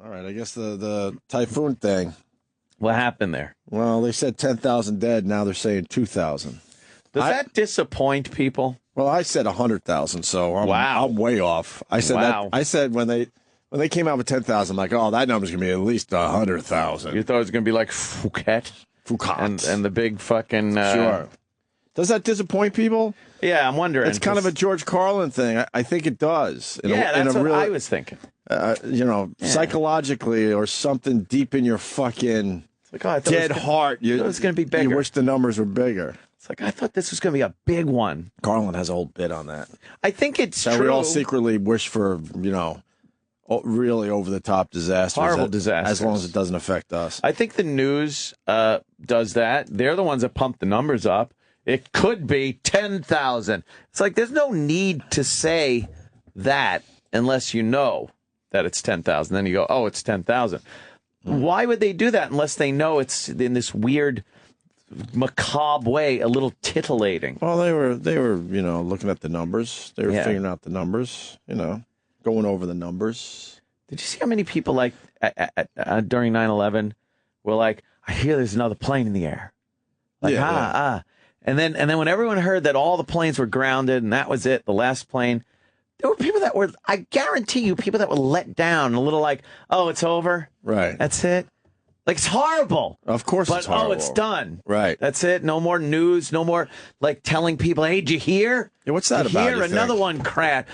All right, I guess the typhoon thing. What happened there? Well, they said 10,000 dead. Now they're saying 2,000. Does that disappoint people? Well, I said 100,000, so I'm way off. I said that. I said when they came out with 10,000, I'm like, oh, that number's gonna be at least 100,000. You thought it was gonna be like Phuket, and the big fucking. Sure. Does that disappoint people? Yeah, I'm wondering. It's kind of a George Carlin thing. I think it does. That's what I was thinking. Psychologically or something deep in your fucking dead heart. It was going to be bigger. You wish the numbers were bigger. It's like, I thought this was going to be a big one. Carlin has a whole bit on that. I think it's true. We all secretly wish for, really over-the-top disasters. Horrible disasters. As long as it doesn't affect us. I think the news does that. They're the ones that pump the numbers up. It could be 10,000. It's like there's no need to say that unless you know that it's 10,000. Then you go, oh, it's 10,000. Why would they do that unless they know it's in this weird, macabre way, a little tittillating? Well, they were, looking at the numbers. They were figuring out the numbers, going over the numbers. Did you see how many people during 9/11 were like, I hear there's another plane in the air. And then when everyone heard that all the planes were grounded and that was it, the last plane, there were people that were, I guarantee you, people that were let down, a little like, oh, it's over. Right. That's it. Like, it's horrible. Of course it's horrible. Oh, it's done. Right. That's it. No more news. No more, telling people, hey, did you hear? Yeah, what's that about, Hear another one crash.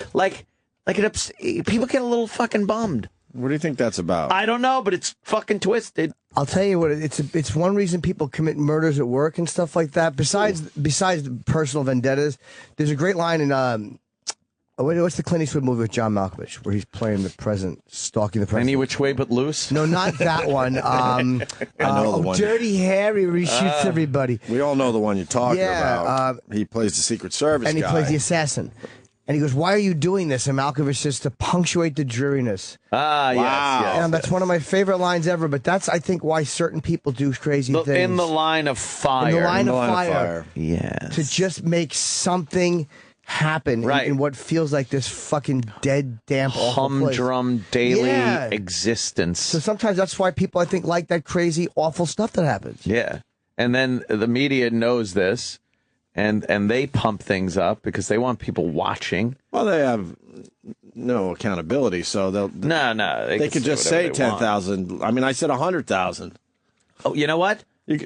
People get a little fucking bummed. What do you think that's about? I don't know, but it's fucking twisted. I'll tell you what, it's one reason people commit murders at work and stuff like that. Besides the personal vendettas, there's a great line in what's the Clint Eastwood movie with John Malkovich where he's playing the president, stalking the president? Any Which Way But Loose? No, not that one. I know the one. Dirty Harry, where he shoots everybody. We all know the one you're talking about. He plays the Secret Service and he plays the assassin. And he goes, why are you doing this? And Malkovich says, to punctuate the dreariness. Yes. And that's one of my favorite lines ever, but that's, I think, why certain people do crazy things. In the line of fire. In the line of fire. Yes. To just make something happen in what feels like this fucking dead, damp, humdrum daily existence. So sometimes that's why people, I think, like that crazy, awful stuff that happens. Yeah. And then the media knows this. And they pump things up because they want people watching. Well, they have no accountability, so they could just say 10,000. I mean, I said 100,000. Oh, you know what?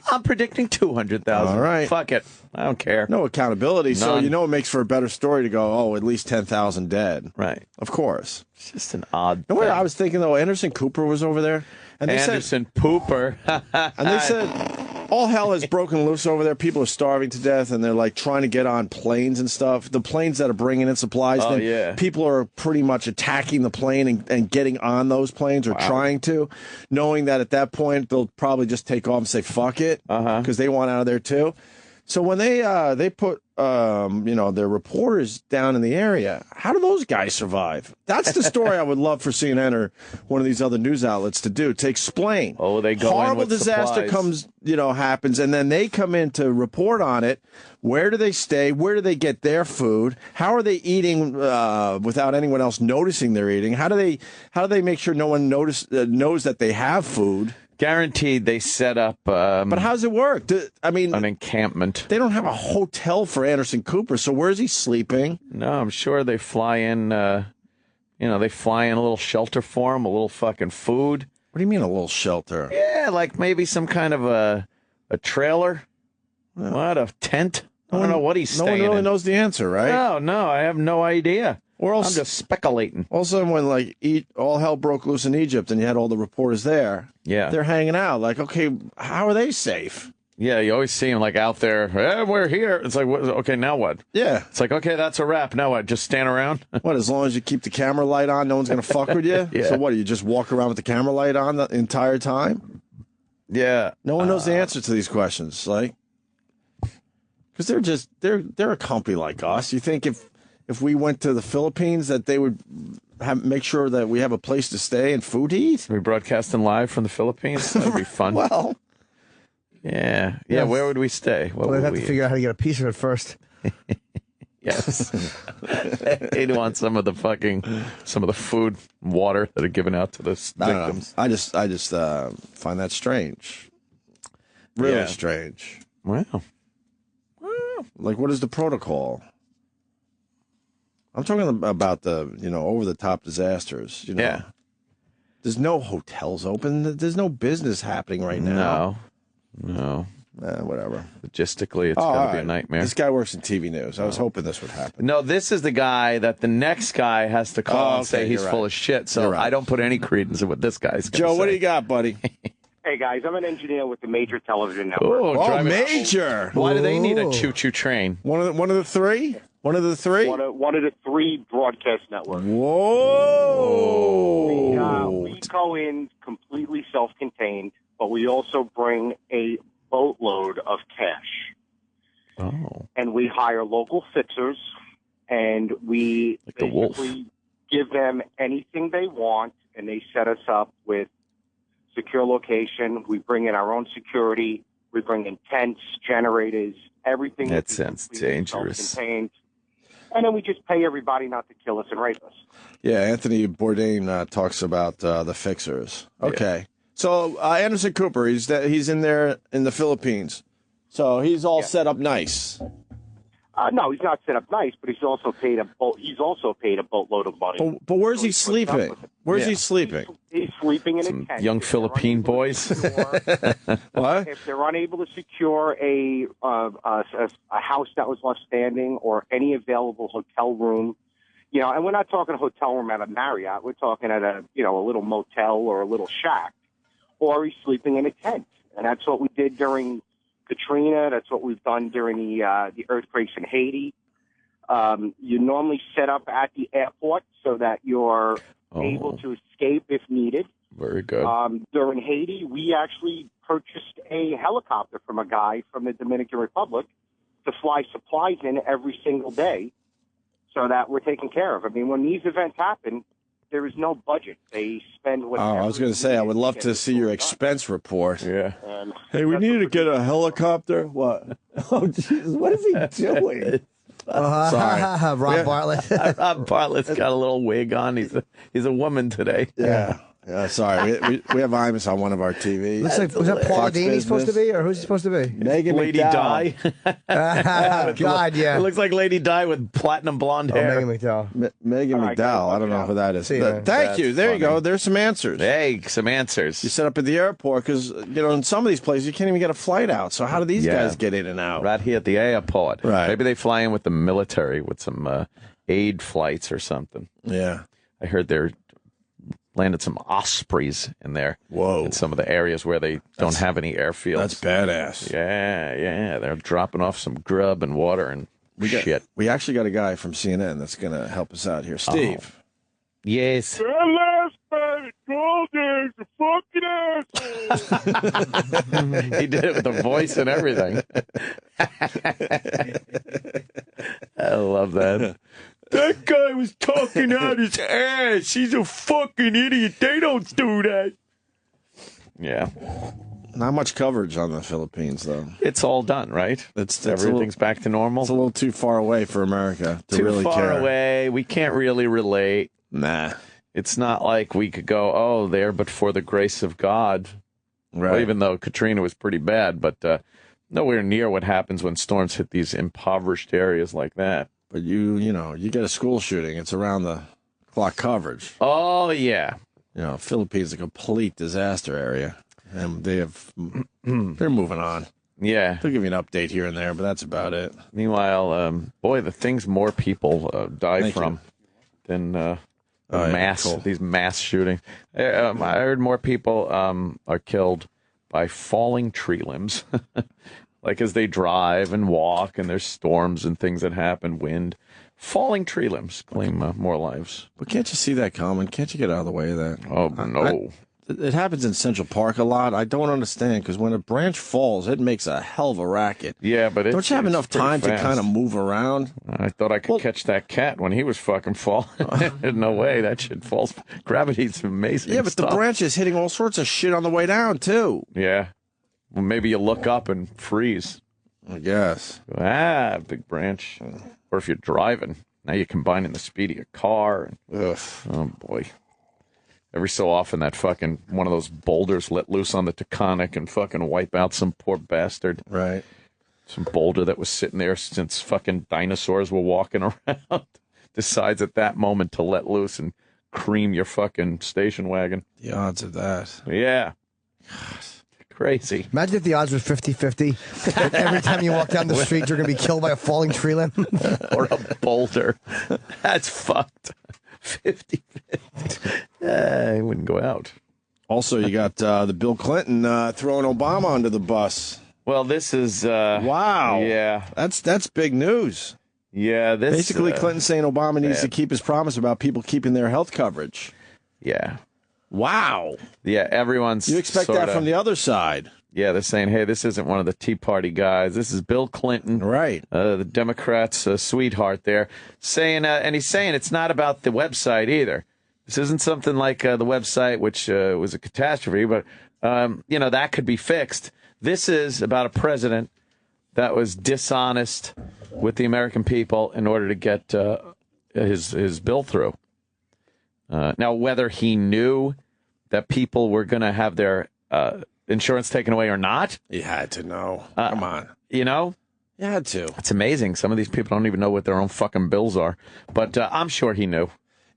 I'm predicting 200,000. All right. Fuck it. I don't care. No accountability, so it makes for a better story to go, oh, at least 10,000 dead. Right. Of course. It's just an odd thing. I was thinking, though, Anderson Cooper was over there. And they Anderson Pooper. And they said, all hell has broken loose over there. People are starving to death, and they're trying to get on planes and stuff. The planes that are bringing in supplies, people are pretty much attacking the plane and getting on those planes or trying to, knowing that at that point they'll probably just take off and say fuck it because they want out of there too. So when they put their reporters down in the area, how do those guys survive? That's the story I would love for CNN or one of these other news outlets to do, to explain. Oh, they go horrible in with disaster supplies. happens, and then they come in to report on it. Where do they stay? Where do they get their food? How are they eating without anyone else noticing they're eating? How do they make sure no one knows that they have food? Guaranteed they set up... but how does it work? An encampment. They don't have a hotel for Anderson Cooper, so where's he sleeping? No, I'm sure they fly in, they fly in a little shelter for him, a little fucking food. What do you mean a little shelter? Yeah, like maybe some kind of a trailer. Yeah. What, a tent? I don't know what he's staying in. No one really knows the answer, right? No, I have no idea. Or else, I'm just speculating. Also, when all hell broke loose in Egypt and you had all the reporters there, they're hanging out. Okay, how are they safe? Yeah, you always see them out there. Hey, we're here. It's like, okay, now what? Yeah, it's like, okay, that's a wrap. Now what? Just stand around. What? As long as you keep the camera light on, no one's gonna fuck with you. Yeah. So what? Do you just walk around with the camera light on the entire time? Yeah. No one knows the answer to these questions, because they're a company like us. You think if we went to the Philippines that they would make sure that we have a place to stay and food to eat? Are we broadcasting live from the Philippines? That'd be fun. Well, yeah. Where would we stay? We'd have to figure out how to get a piece of it first. Yes. He'd want some of the food, and water that are given out to the victims. I just find that strange. Really strange. Wow. Like, what is the protocol? I'm talking about the, over the top disasters. Yeah. There's no hotels open. There's no business happening right now. No. Whatever. Logistically, it's going to be a nightmare. This guy works in TV news. I was hoping this would happen. No, this is the guy that the next guy has to call and say he's full of shit. So I don't put any credence in what this guy's going to say. Joe, what do you got, buddy? Hey, guys, I'm an engineer with the Major Television Network. Oh, Major. Why do they need a choo-choo train? One of the three? One of the three? One of the three broadcast networks. Whoa! We go in completely self-contained, but we also bring a boatload of cash. Oh. And we hire local fixers, and we basically give them anything they want, and they set us up with secure location. We bring in our own security. We bring in tents, generators, everything. That sounds dangerous. Self-contained. And then we just pay everybody not to kill us and rape us. Yeah, Anthony Bourdain talks about the fixers. Okay. Yeah. So Anderson Cooper, he's in there in the Philippines. So he's all set up nice. No, he's not set up nice, but he's also paid a boatload of money. But where's he sleeping? Where's he sleeping? He's sleeping in some a tent. Young Philippine boys. What? If they're unable to secure a house that was left standing or any available hotel room, and we're not talking a hotel room at a Marriott. We're talking at a little motel or a little shack, or he's sleeping in a tent, and that's what we did during Katrina. That's what we've done during the earthquakes in Haiti. You normally set up at the airport so that you're able to escape if needed. Very good. During Haiti, we actually purchased a helicopter from a guy from the Dominican Republic to fly supplies in every single day so that we're taken care of. I mean, when these events happen, there is no budget. They spend whatever. I was going to say, I would love to see your expense report. Yeah. Hey, we need to get a helicopter. What? Oh, Jesus, what is he doing? Sorry. Rob Bartlett. Rob Bartlett's got a little wig on. He's a woman today. Yeah. Yeah, sorry. We have Imus on one of our TVs. Looks like, was that Paula Dini supposed to be, or who's he supposed to be? Megan Lady McDowell. Di. God, yeah. It looks like Lady Di with platinum blonde hair. Megan McDowell. Megan McDowell. I don't know who that is. Thank That's you. There funny. you go. There's some answers. Hey, some answers. You set up at the airport because, in some of these places, you can't even get a flight out. So how do these guys get in and out? Right here at the airport. Right. Maybe they fly in with the military with some aid flights or something. Yeah. I heard they're landed some Ospreys in there. Whoa. In some of the areas where they don't have any airfields. That's badass. Yeah. They're dropping off some grub and water and shit. We actually got a guy from CNN that's going to help us out here. Steve. Oh. Yes. He did it with the voice and everything. I love that. That guy was talking out his ass. He's a fucking idiot. They don't do that. Yeah. Not much coverage on the Philippines, though. It's all done, right? Everything's back to normal. It's a little too far away for America to really care. Too far away. We can't really relate. Nah. It's not like we could go, there, but for the grace of God. Right. Well, even though Katrina was pretty bad, but nowhere near what happens when storms hit these impoverished areas like that. But you get a school shooting, it's around the clock coverage. Oh, yeah. Philippines is a complete disaster area. And they're moving on. Yeah. They'll give you an update here and there, but that's about it. Meanwhile, the things more people die from than these mass shootings. I heard more people are killed by falling tree limbs. Like as they drive and walk and there's storms and things that happen, wind. Falling tree limbs claim more lives. But can't you see that coming? Can't you get out of the way of that? Oh, no. It happens in Central Park a lot. I don't understand, because when a branch falls, it makes a hell of a racket. Yeah, but don't you have enough time to kind of move around? I thought I could catch that cat when he was fucking falling. No way, that shit falls. Gravity's amazing. Yeah, but the branch is hitting all sorts of shit on the way down, too. Yeah. Well, maybe you look up and freeze. I guess. Big branch. Or if you're driving, now you're combining the speed of your car. And, oh, boy. Every so often, that fucking one of those boulders let loose on the Taconic and fucking wipe out some poor bastard. Right. Some boulder that was sitting there since fucking dinosaurs were walking around decides at that moment to let loose and cream your fucking station wagon. The odds of that. Yeah. God. Crazy. Imagine if the odds were 50-50. Every time you walk down the street, you're going to be killed by a falling tree limb. Or a boulder. That's fucked. 50-50. I wouldn't go out. Also, you got the Bill Clinton throwing Obama under the bus. Well, this is... wow. Yeah. That's big news. Yeah, this... Basically, Clinton saying Obama needs to keep his promise about people keeping their health coverage. Yeah. Wow. Yeah, everyone's... You expect that from the other side. Yeah, they're saying, hey, this isn't one of the Tea Party guys. This is Bill Clinton. Right. The Democrats' sweetheart there. Saying, and he's saying it's not about the website either. This isn't something like the website, which was a catastrophe, but, that could be fixed. This is about a president that was dishonest with the American people in order to get his bill through. Now, whether he knew that people were going to have their insurance taken away or not. You had to know. Come on. You know? You had to. It's amazing. Some of these people don't even know what their own fucking bills are. But I'm sure he knew.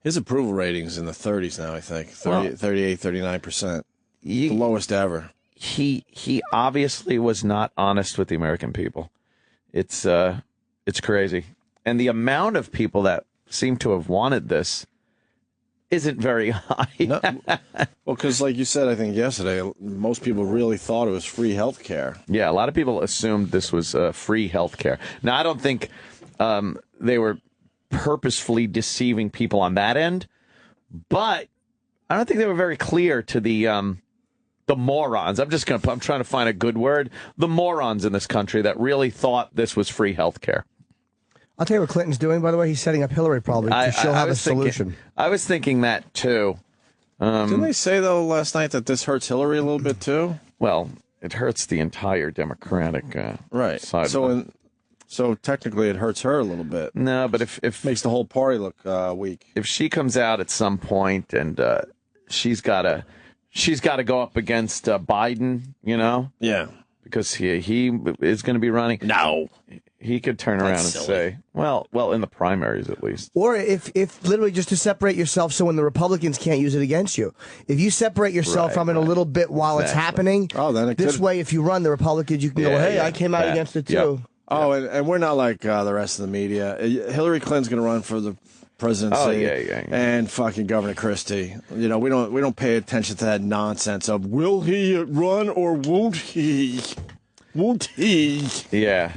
His approval rating's in the 30s now, I think. 38, 39%. The lowest ever. He obviously was not honest with the American people. It's crazy. And the amount of people that seem to have wanted this isn't very high. No. Well, because like you said, I think yesterday, most people really thought it was free health care. Yeah, a lot of people assumed this was free health care. Now, I don't think they were purposefully deceiving people on that end, but I don't think they were very clear to the morons. I'm trying to find a good word. The morons in this country that really thought this was free health care. I'll tell you what Clinton's doing, by the way. He's setting up Hillary probably because she'll have a solution. I was thinking that, too. Didn't they say, though, last night that this hurts Hillary a little bit, too? Well, it hurts the entire Democratic side of it. So technically it hurts her a little bit. No, but if makes the whole party look weak. If she comes out at some point and she's got to go up against Biden, Yeah. Because he is going to be running. No. He could turn around and say, well, in the primaries at least. Or if literally just to separate yourself so when the Republicans can't use it against you. If you separate yourself from it a little bit while it's happening, then this way if you run the Republicans, you can go, hey, I came out against it too. Yep. Oh, and we're not like the rest of the media. Hillary Clinton's going to run for the presidency. Oh, yeah. And fucking Governor Christie. We don't pay attention to that nonsense of will he run or won't he? Won't he? Yeah.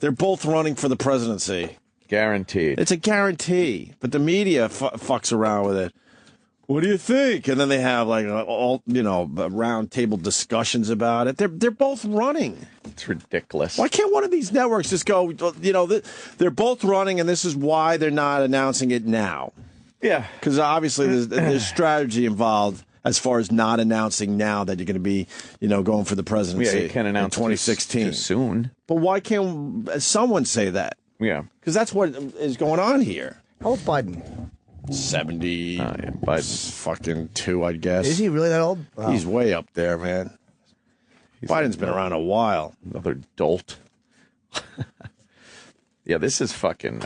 They're both running for the presidency. Guaranteed. It's a guarantee. But the media fucks around with it. What do you think? And then they have like all round table discussions about it. They're both running. It's ridiculous. Why can't one of these networks just go? They're both running, and this is why they're not announcing it now. Yeah, because obviously there's strategy involved as far as not announcing now that you're going to be, going for the presidency. Yeah, you can't announce in 2016 too soon. But why can't someone say that? Yeah, because that's what is going on here. How old's Biden? 70. Biden's fucking 2, I guess. Is he really that old? Wow. He's way up there, man. Biden's been around a while. Another dolt. Yeah, this is fucking.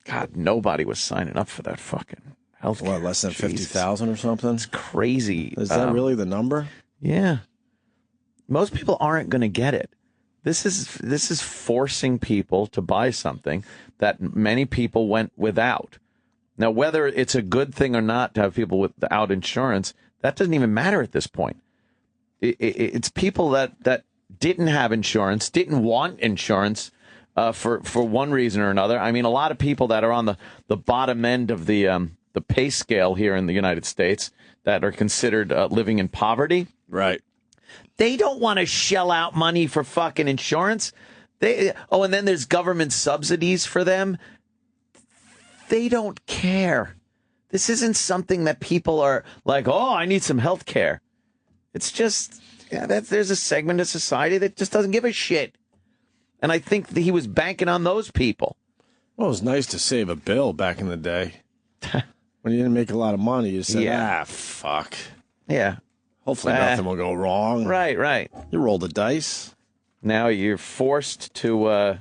God, nobody was signing up for that fucking health care. What, less than 50,000 or something? It's crazy. Is that really the number? Yeah. Most people aren't going to get it. This is forcing people to buy something that many people went without. Now, whether it's a good thing or not to have people without insurance, that doesn't even matter at this point. It's people that didn't have insurance, didn't want insurance for one reason or another. I mean, a lot of people that are on the bottom end of the pay scale here in the United States that are considered living in poverty. Right. They don't want to shell out money for fucking insurance. And then there's government subsidies for them. They don't care. This isn't something that people are like, oh, I need some health care. It's just, there's a segment of society that just doesn't give a shit. And I think that he was banking on those people. Well, it was nice to save a bill back in the day. When you didn't make a lot of money, you said, fuck. Yeah. Hopefully nothing will go wrong. Right. You roll the dice. Now you're forced to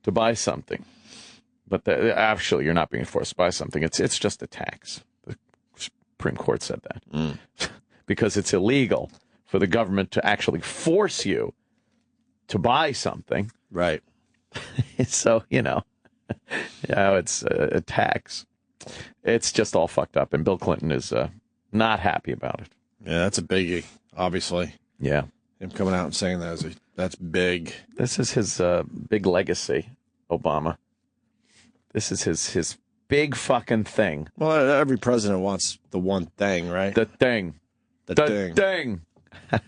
buy something. But actually, you're not being forced to buy something. It's just a tax. The Supreme Court said that. Because it's illegal for the government to actually force you to buy something. Right. So, it's a tax. It's just all fucked up. And Bill Clinton is not happy about it. Yeah, that's a biggie, obviously. Yeah. Him coming out and saying that's big. This is his big legacy, Obama. This is his big fucking thing. Well, every president wants the one thing, right? The thing. The thing.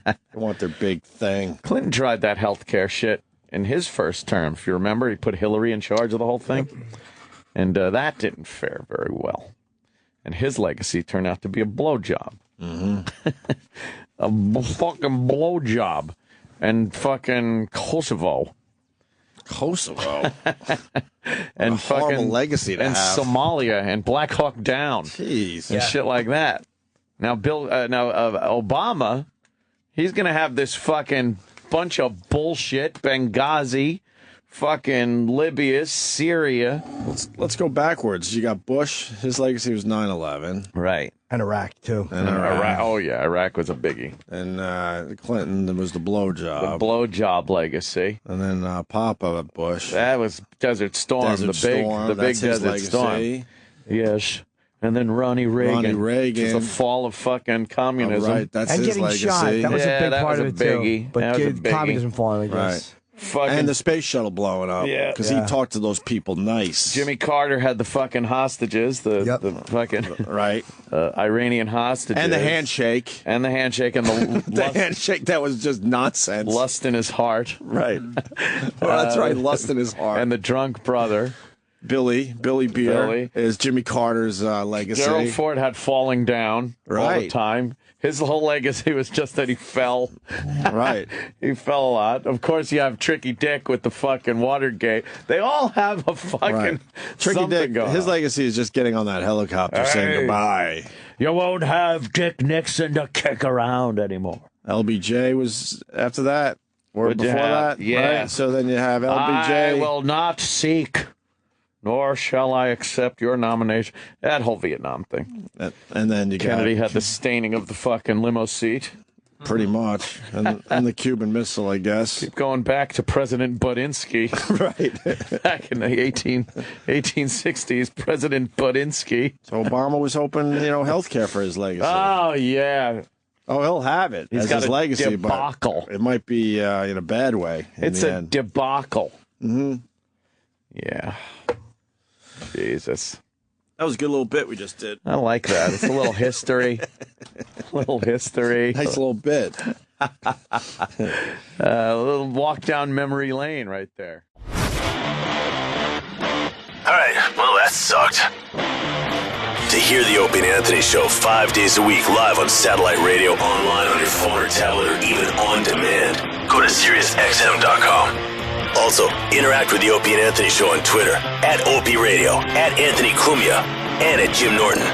They want their big thing. Clinton tried that health care shit in his first term. If you remember, he put Hillary in charge of the whole thing. Yep. And that didn't fare very well. And his legacy turned out to be a blowjob. Mm-hmm. A fucking blowjob. And fucking Kosovo. And fucking legacy to and have. Somalia and Black Hawk Down. Jeez. And shit like that. Now, Obama, he's going to have this fucking bunch of bullshit. Benghazi, fucking Libya, Syria. Let's go backwards. You got Bush. His legacy was 9/11. Right. And Iraq, too. And Iraq. Oh, yeah. Iraq was a biggie. And Clinton was the blowjob. The blowjob legacy. And then Papa Bush. That was Desert Storm. The big Desert Storm. Yes. And then Ronnie Reagan. It's the fall of fucking communism. Oh, right. That's and his getting legacy. shot. That was a big part of it, biggie. too. But communism falling, I guess. Right. And the space shuttle blowing up. Yeah. Because he talked to those people nice. Jimmy Carter had the fucking hostages. The fucking right. Iranian hostages. And the handshake. And the handshake. And the handshake that was just nonsense. Lust in his heart. Right. Well, that's right. Lust in his heart. And the drunk brother. Billy Beer is Jimmy Carter's legacy. Gerald Ford had falling down all the time. His whole legacy was just that he fell. Right. He fell a lot. Of course, you have Tricky Dick with the fucking Watergate. They all have a fucking Tricky Dick. His legacy is just getting on that helicopter saying goodbye. You won't have Dick Nixon to kick around anymore. LBJ was after that. Or before that. Yeah. Right? So then you have LBJ. I will not seek, nor shall I accept your nomination. That whole Vietnam thing. And then you Kennedy had the staining of the fucking limo seat. Pretty much. And the Cuban Missile, I guess. Keep going back to President Budinsky. Right. Back in the 1860s, President Budinsky. So Obama was hoping, health care for his legacy. Oh, yeah. Oh, he'll have it. He's got his legacy, debacle. But it might be in a bad way. It's a debacle. Mm-hmm. Yeah. Jesus. That was a good little bit we just did. I like that. It's a little history. Nice little bit. A little walk down memory lane right there. All right. Well, that sucked. To hear the Opie and Anthony Show 5 days a week live on satellite radio, online on your phone or tablet, or even on demand, go to SiriusXM.com. Also, interact with the Opie and Anthony Show on Twitter, @Opie Radio, @Anthony Cumia, and @Jim Norton.